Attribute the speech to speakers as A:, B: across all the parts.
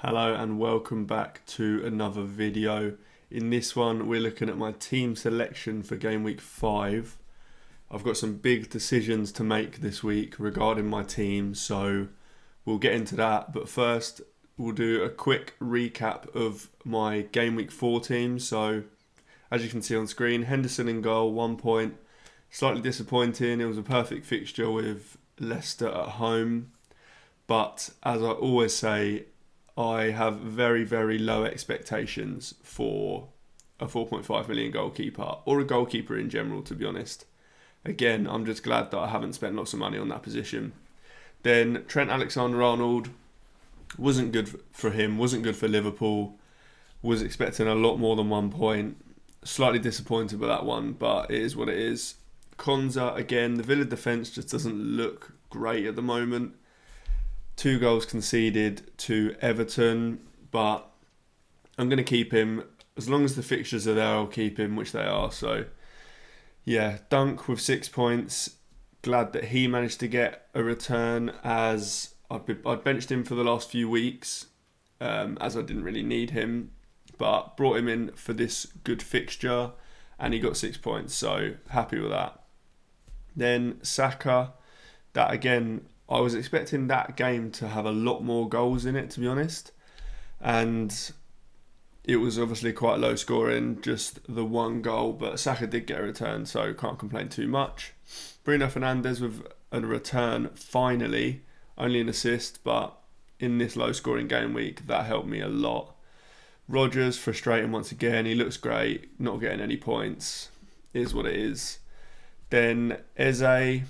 A: Hello and welcome back to another video. In this one we're looking at my team selection for game week 5. I've got some big decisions to make this week regarding my team, so we'll get into that. But first we'll do a quick recap of my game week 4 team. So as you can see on screen, Henderson in goal, 1 point. Slightly disappointing. It was a perfect fixture with Leicester at home. But as I always say, I have very, very low expectations for a 4.5 million goalkeeper or a goalkeeper in general, to be honest. Again, I'm just glad that I haven't spent lots of money on that position. Then Trent Alexander-Arnold wasn't good for him, wasn't good for Liverpool. Was expecting a lot more than 1 point. Slightly disappointed with that one, but it is what it is. Konza, again, the Villa defence just doesn't look great at the moment. 2 goals conceded to Everton, but I'm going to keep him. As long as the fixtures are there, I'll keep him, which they are. So, yeah, Dunk with 6 points. Glad that he managed to get a return, as I'd benched him for the last few weeks, as I didn't really need him. But brought him in for this good fixture, and he got 6 points. So, happy with that. Then Saka, that again, I was expecting that game to have a lot more goals in it, to be honest. And it was obviously quite low scoring, just the 1 goal. But Saka did get a return, so can't complain too much. Bruno Fernandes with a return, finally. Only an assist, but in this low scoring game week, that helped me a lot. Rodgers, frustrating once again. He looks great, not getting any points. Is what it is. Then Eze,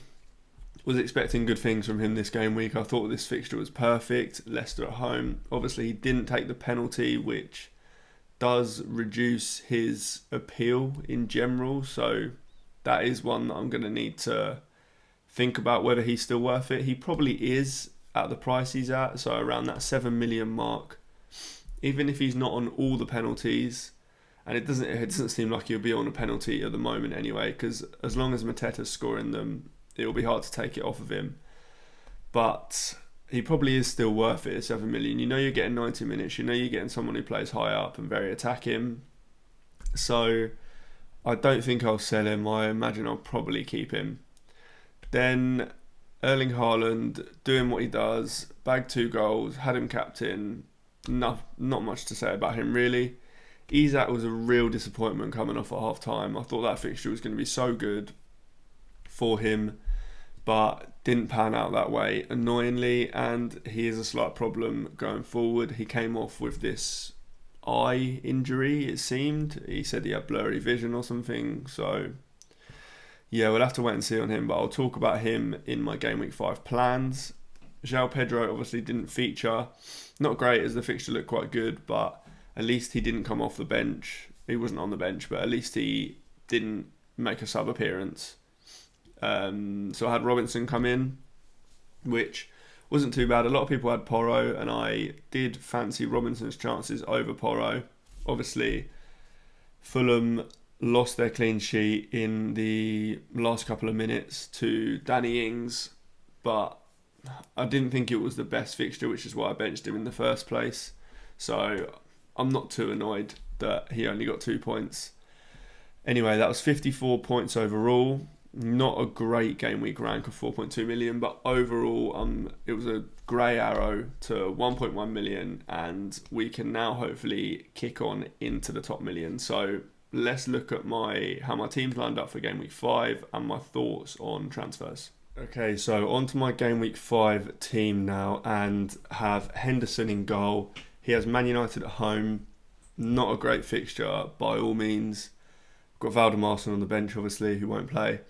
A: was expecting good things from him this game week. I thought this fixture was perfect. Leicester at home. Obviously, he didn't take the penalty, which does reduce his appeal in general. So that is one that I'm going to need to think about whether he's still worth it. He probably is at the price he's at, so around that 7 million mark. Even if he's not on all the penalties, and it doesn't seem like he'll be on a penalty at the moment anyway, because as long as Mateta's scoring them, it'll be hard to take it off of him. But he probably is still worth it at 7 million. You know you're getting 90 minutes. You know you're getting someone who plays high up and very attacking. So I don't think I'll sell him. I imagine I'll probably keep him. Then Erling Haaland, doing what he does. Bagged 2 goals. Had him captain. Not much to say about him really. Isak was a real disappointment coming off at half time. I thought that fixture was going to be so good for him, but didn't pan out that way, annoyingly, and he is a slight problem going forward. He came off with this eye injury, it seemed. He said he had blurry vision or something, so yeah, we'll have to wait and see on him, but I'll talk about him in my Game Week 5 plans. João Pedro obviously didn't feature. Not great, as the fixture looked quite good, but at least he didn't come off the bench. He wasn't on the bench, but at least he didn't make a sub appearance. So I had Robinson come in, which wasn't too bad. A lot of people had Porro, and I did fancy Robinson's chances over Porro. Obviously, Fulham lost their clean sheet in the last couple of minutes to Danny Ings, but I didn't think it was the best fixture, which is why I benched him in the first place. So I'm not too annoyed that he only got 2 points. Anyway, that was 54 points overall. Not a great game week rank of 4.2 million, but overall it was a grey arrow to 1.1 million, and we can now hopefully kick on into the top million. So let's look at how my team's lined up for game week 5 and my thoughts on transfers. Okay, so on to my game week 5 team now, and have Henderson in goal. He has Man United at home. Not a great fixture by all means. Got Valdemarson on the bench, obviously, who won't play.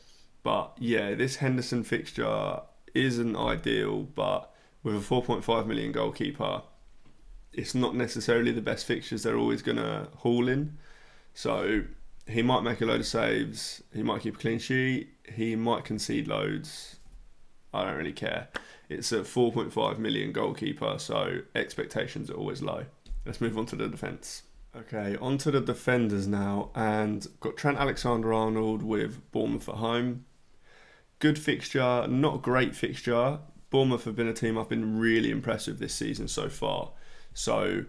A: But yeah, this Henderson fixture isn't ideal, but with a 4.5 million goalkeeper, it's not necessarily the best fixtures they're always going to haul in. So he might make a load of saves, he might keep a clean sheet, he might concede loads. I don't really care. It's a 4.5 million goalkeeper, so expectations are always low. Let's move on to the defence. Okay, on to the defenders now, and got Trent Alexander-Arnold with Bournemouth at home. Good fixture, not a great fixture. Bournemouth have been a team I've been really impressed with this season so far. So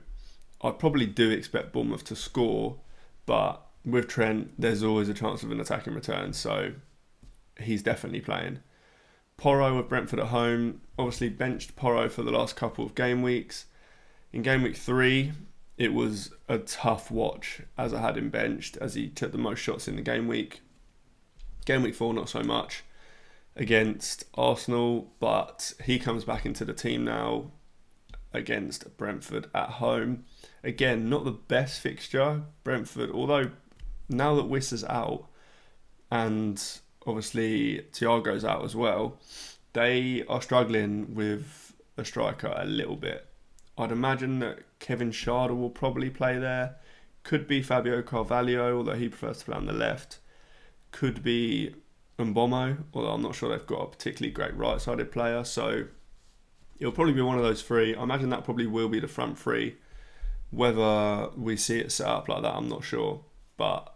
A: I probably do expect Bournemouth to score, but with Trent, there's always a chance of an attacking return, so he's definitely playing. Porro with Brentford at home, obviously benched Porro for the last couple of game weeks. In game week 3, it was a tough watch as I had him benched, as he took the most shots in the game week. Game week 4, not so much against Arsenal, but he comes back into the team now against Brentford at home. Again, not the best fixture, Brentford, although now that Wissa's out and obviously Thiago's out as well, they are struggling with a striker a little bit. I'd imagine that Kevin Schade will probably play there. Could be Fabio Carvalho, although he prefers to play on the left. Could be Mbomo, although I'm not sure they've got a particularly great right-sided player. So it'll probably be one of those three. I imagine that probably will be the front three. Whether we see it set up like that, I'm not sure. But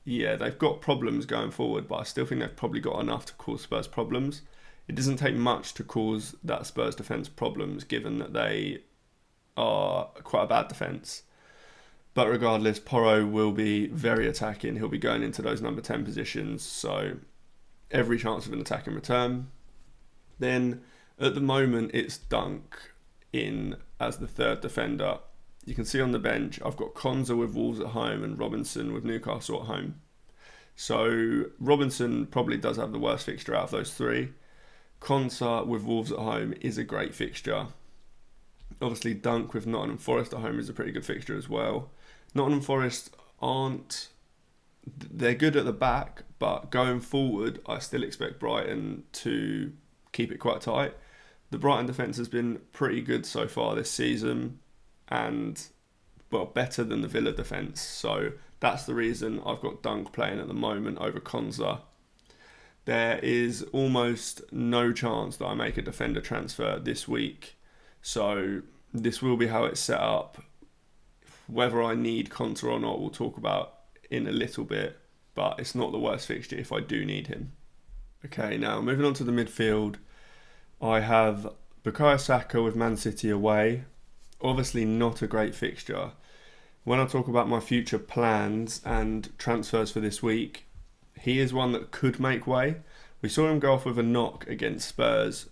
A: yeah, they've got problems going forward, but I still think they've probably got enough to cause Spurs problems. It doesn't take much to cause that Spurs defence problems, given that they are quite a bad defence. But regardless, Porro will be very attacking. He'll be going into those number 10 positions, so every chance of an attacking return. Then, at the moment, it's Dunk in as the third defender. You can see on the bench, I've got Konza with Wolves at home and Robinson with Newcastle at home. So Robinson probably does have the worst fixture out of those three. Konza with Wolves at home is a great fixture. Obviously, Dunk with Nottingham Forest at home is a pretty good fixture as well. Nottingham Forest they're good at the back, but going forward, I still expect Brighton to keep it quite tight. The Brighton defence has been pretty good so far this season, and better than the Villa defence. So that's the reason I've got Dunk playing at the moment over Konza. There is almost no chance that I make a defender transfer this week. So this will be how it's set up. Whether I need Konza or not, we'll talk about in a little bit, but it's not the worst fixture if I do need him. Okay, now moving on to the midfield, I have Bukayo Saka with Man City away. Obviously not a great fixture. When I talk about my future plans and transfers for this week, he is one that could make way. We saw him go off with a knock against Spurs.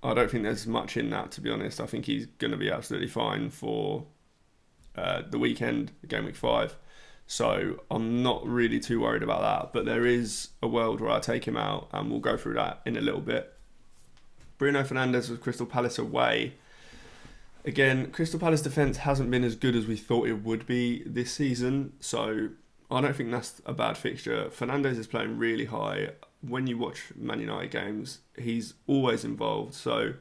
A: I don't think there's much in that, to be honest. I think he's going to be absolutely fine for the weekend, game week 5. So I'm not really too worried about that. But there is a world where I take him out, and we'll go through that in a little bit. Bruno Fernandes with Crystal Palace away. Again, Crystal Palace defence hasn't been as good as we thought it would be this season. So I don't think that's a bad fixture. Fernandes is playing really high. When you watch Man United games, he's always involved. So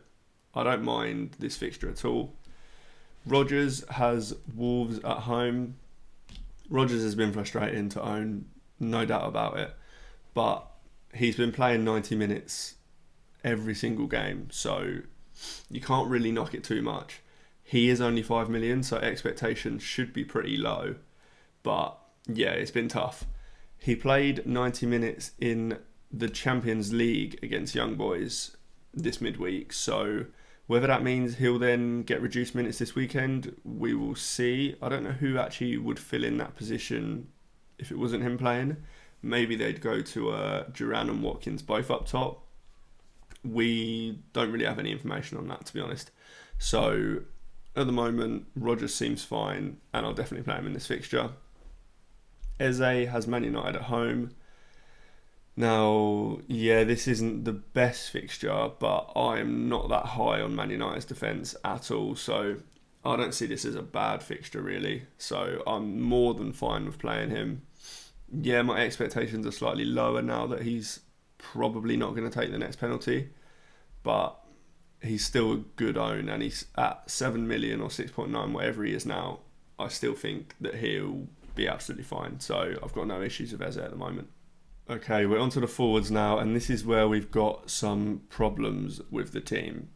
A: I don't mind this fixture at all. Rodgers has Wolves at home. Rodgers has been frustrating to own, no doubt about it. But he's been playing 90 minutes every single game, so you can't really knock it too much. He is only 5 million, so expectations should be pretty low. But yeah, it's been tough. He played 90 minutes in the Champions League against Young Boys this midweek, so whether that means he'll then get reduced minutes this weekend, we will see. I don't know who actually would fill in that position if it wasn't him playing. Maybe they'd go to Duran and Watkins both up top. We don't really have any information on that, to be honest. So at the moment, Rodgers seems fine, and I'll definitely play him in this fixture. Eze has Man United at home. Now, yeah, this isn't the best fixture, but I'm not that high on Man United's defence at all, so I don't see this as a bad fixture, really. So I'm more than fine with playing him. Yeah, my expectations are slightly lower now that he's probably not going to take the next penalty, but he's still a good own, and he's at 7 million or 6.9, whatever he is now. I still think that he'll be absolutely fine, so I've got no issues with Eze at the moment. Okay, we're on to the forwards now, and this is where we've got some problems with the team.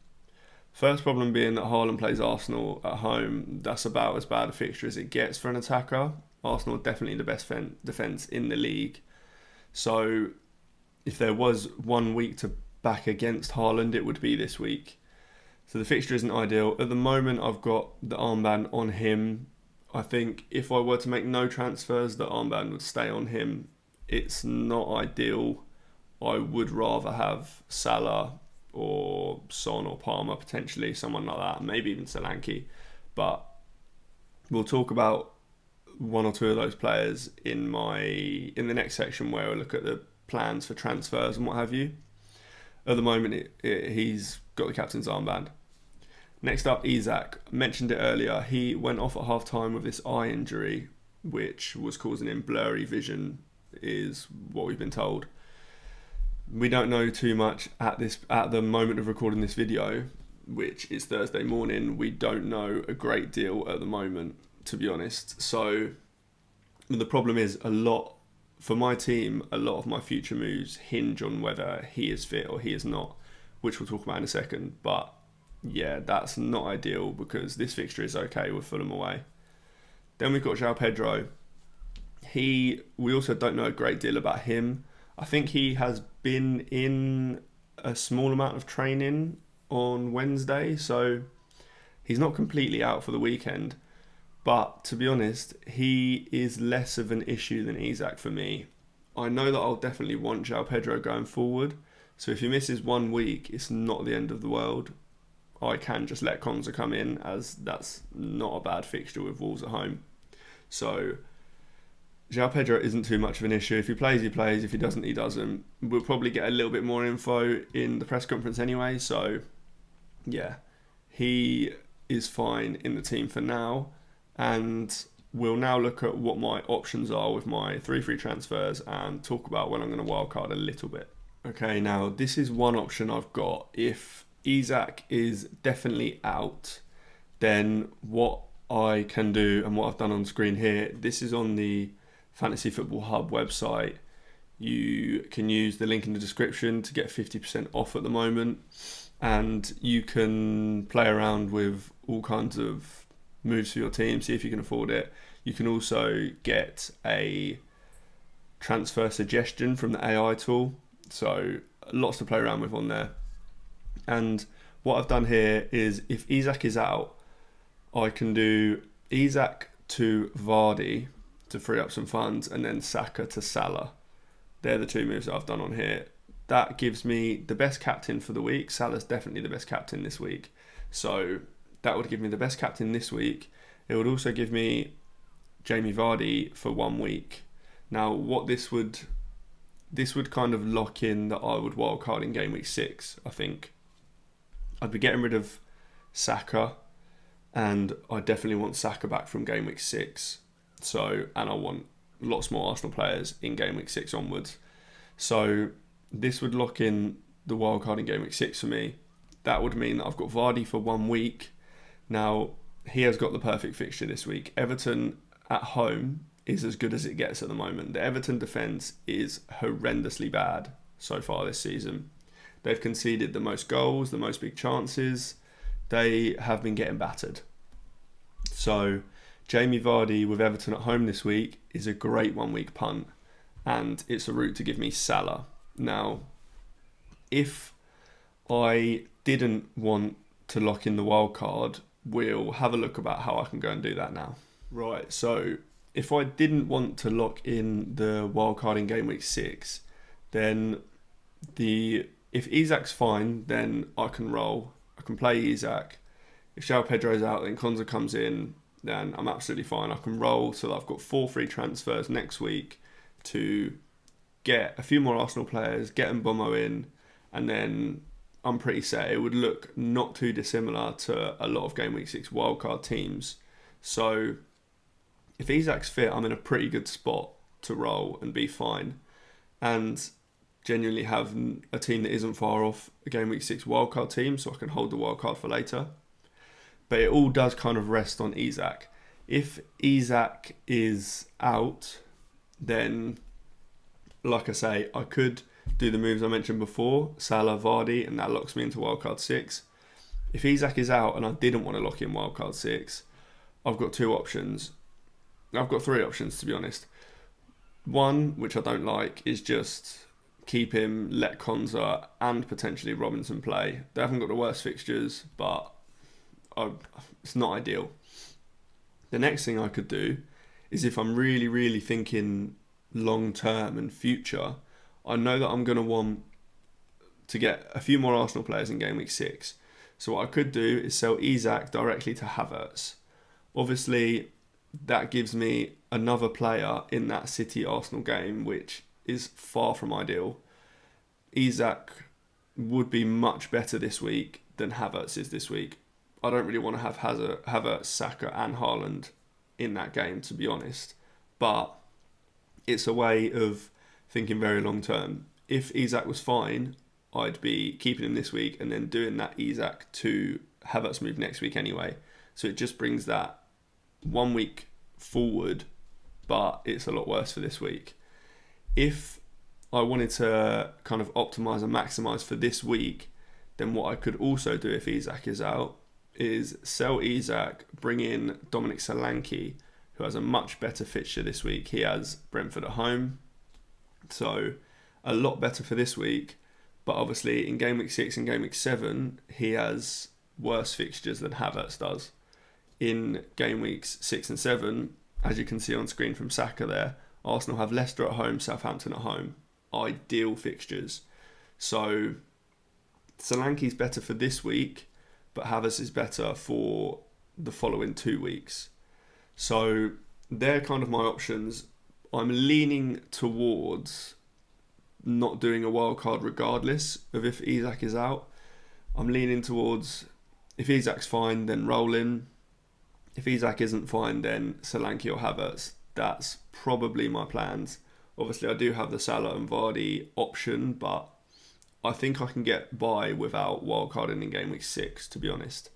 A: First problem being that Haaland plays Arsenal at home. That's about as bad a fixture as it gets for an attacker. Arsenal are definitely the best defence in the league. So if there was 1 week to back against Haaland, it would be this week. So the fixture isn't ideal. At the moment, I've got the armband on him. I think if I were to make no transfers, the armband would stay on him. It's not ideal. I would rather have Salah or Son or Palmer, potentially, someone like that, maybe even Solanke. But we'll talk about one or two of those players in the next section where we'll look at the plans for transfers and what have you. At the moment, he's got the captain's armband. Next up, Isak. I mentioned it earlier. He went off at half-time with this eye injury, which was causing him blurry vision, is what we've been told. We don't know too much at the moment of recording this video, which is Thursday morning. We don't know a great deal at the moment, to be honest. So the problem is for my team, a lot of my future moves hinge on whether he is fit or he is not, which we'll talk about in a second. But yeah, that's not ideal because this fixture is okay with Fulham away. Then we've got João Pedro. We also don't know a great deal about him. I think he has been in a small amount of training on Wednesday, so he's not completely out for the weekend. But to be honest, he is less of an issue than Isak for me. I know that I'll definitely want João Pedro going forward, so if he misses 1 week, it's not the end of the world. I can just let Konza come in, as that's not a bad fixture with Wolves at home. So João Pedro isn't too much of an issue. If he plays, he plays. If he doesn't, he doesn't. We'll probably get a little bit more info in the press conference anyway. So, yeah, he is fine in the team for now. And we'll now look at what my options are with my 3 free transfers and talk about when I'm going to wildcard a little bit. Okay, now this is one option I've got. If Isak is definitely out, then what I can do and what I've done on screen here, this is on the Fantasy Football Hub website. You can use the link in the description to get 50% off at the moment, and you can play around with all kinds of moves for your team, see if you can afford it. You can also get a transfer suggestion from the AI tool, so lots to play around with on there. And what I've done here is, if Isak is out, I can do Isak to Vardy to free up some funds, and then Saka to Salah. They're the 2 moves that I've done on here. That gives me the best captain for the week. Salah's definitely the best captain this week. So that would give me the best captain this week. It would also give me Jamie Vardy for 1 week. Now, what this would kind of lock in that I would wildcard in game week 6, I think. I'd be getting rid of Saka, and I definitely want Saka back from game week 6. So, and I want lots more Arsenal players in game week 6 onwards. So this would lock in the wildcard in game week 6 for me. That would mean that I've got Vardy for 1 week. Now, he has got the perfect fixture this week. Everton at home is as good as it gets at the moment. The Everton defence is horrendously bad so far this season. They've conceded the most goals, the most big chances. They have been getting battered. So Jamie Vardy with Everton at home this week is a great 1 week punt, and it's a route to give me Salah. Now, if I didn't want to lock in the wild card, we'll have a look about how I can go and do that now. Right, so if I didn't want to lock in the wild card in game week 6, then if Isak's fine, then I can roll. I can play Isak. If João Pedro's out, then Konza comes in, then I'm absolutely fine. I can roll so that I've got 4 free transfers next week to get a few more Arsenal players, get Mbomo in, and then I'm pretty set. It would look not too dissimilar to a lot of Game Week 6 wildcard teams. So if Isak's fit, I'm in a pretty good spot to roll and be fine, and genuinely have a team that isn't far off a Game Week 6 wildcard team, so I can hold the wildcard for later. But it all does kind of rest on Isak. If Isak is out, then, like I say, I could do the moves I mentioned before, Salah, Vardy, and that locks me into wildcard 6. If Isak is out and I didn't want to lock in wildcard 6, I've got 2 options. I've got 3 options, to be honest. One, which I don't like, is just keep him, let Konza and potentially Robinson play. They haven't got the worst fixtures, but it's not ideal. The next thing I could do is, if I'm really, really thinking long term and future, I know that I'm going to want to get a few more Arsenal players in game week 6. So what I could do is sell Isak directly to Havertz. Obviously, that gives me another player in that City-Arsenal game, which is far from ideal. Isak would be much better this week than Havertz is this week. I don't really want to have Havertz, Saka and Haaland in that game, to be honest. But it's a way of thinking very long term. If Isak was fine, I'd be keeping him this week and then doing that Isak to Havertz move next week anyway. So it just brings that 1 week forward, but it's a lot worse for this week. If I wanted to kind of optimise and maximise for this week, then what I could also do if Isak is out is sell Isak, bring in Dominic Solanke, who has a much better fixture this week. He has Brentford at home, so a lot better for this week. But obviously in game week 6 and game week 7, he has worse fixtures than Havertz does. In game weeks 6 and 7, as you can see on screen from Saka there, Arsenal have Leicester at home, Southampton at home. Ideal fixtures. So Solanke's better for this week, but Havertz is better for the following 2 weeks. So they're kind of my options. I'm leaning towards not doing a wild card regardless of if Isak is out. I'm leaning towards, if Isak's fine, then roll in. If Isak isn't fine, then Solanke or Havertz. That's probably my plans. Obviously, I do have the Salah and Vardy option, but I think I can get by without wildcarding in game week 6, to be honest.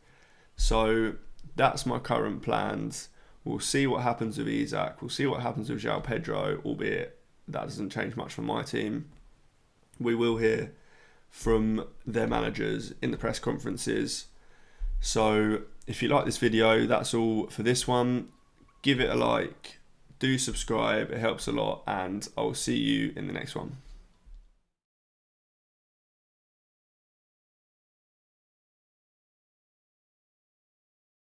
A: So that's my current plans. We'll see what happens with Isak. We'll see what happens with João Pedro, albeit that doesn't change much for my team. We will hear from their managers in the press conferences. So if you like this video, that's all for this one. Give it a like, do subscribe, it helps a lot, and I'll see you in the next one.